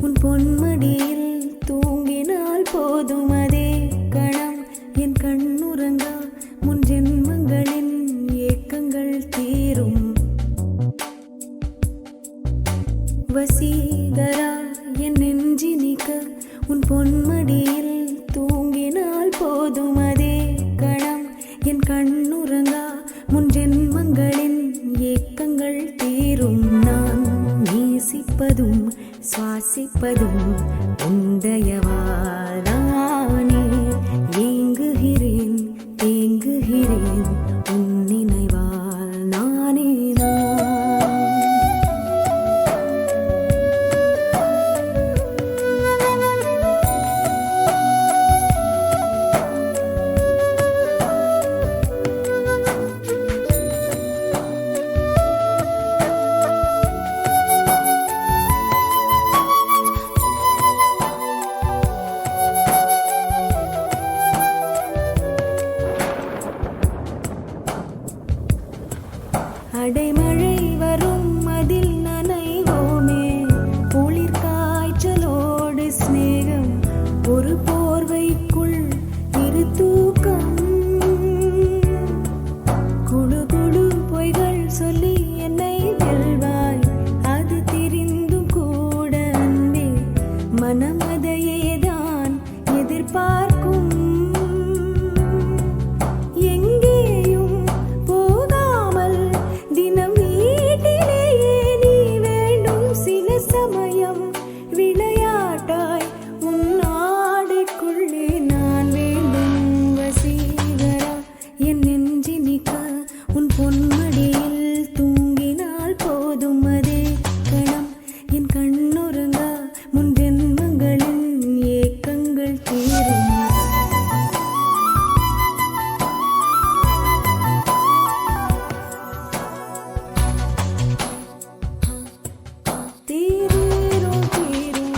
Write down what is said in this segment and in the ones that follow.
உன் பொன்மடியில் தூங்கினால் போதும் அதே கணம் என் கண்ணுறங்கா முன் ஜென்மங்களின் ஏக்கங்கள் தீரும். வசீகரா என் நெஞ்சினிக்க உன் பொன்மடியில் தூங்கினால் போதும் அதே கணம் என் கண்ணுறங்கா முன் ஜென்மங்களின் ஏக்கங்கள் தீரும். நான் நேசிப்பதும் சுவாசிப்பதும் உந்தயவாலானே. ஏங்குகிறேன் தேங்குகிறேன் உன் நினைவால் நானே நான். அடைமழை வரும் அதில் நனைவோமே. குளிர் காய்ச்சலோடு சிநேகம் ஒரு போர்வைக்குள் இரு தூக்கம். குழு குழு பொய்கள் சொல்லி என்னை வெல்வாய். அது தெரிந்தும் கூட அன்பே மனம் அதையேதான் எதிர்பார்க்கும். உன் பொன்மடியில் தூங்கினால் போதும் அதே கணம் என் கண்ணுறங்கா முன் ஜென்மங்களின் ஏக்கங்கள் தீரும். தீரும் தீரும்.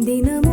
தினமும்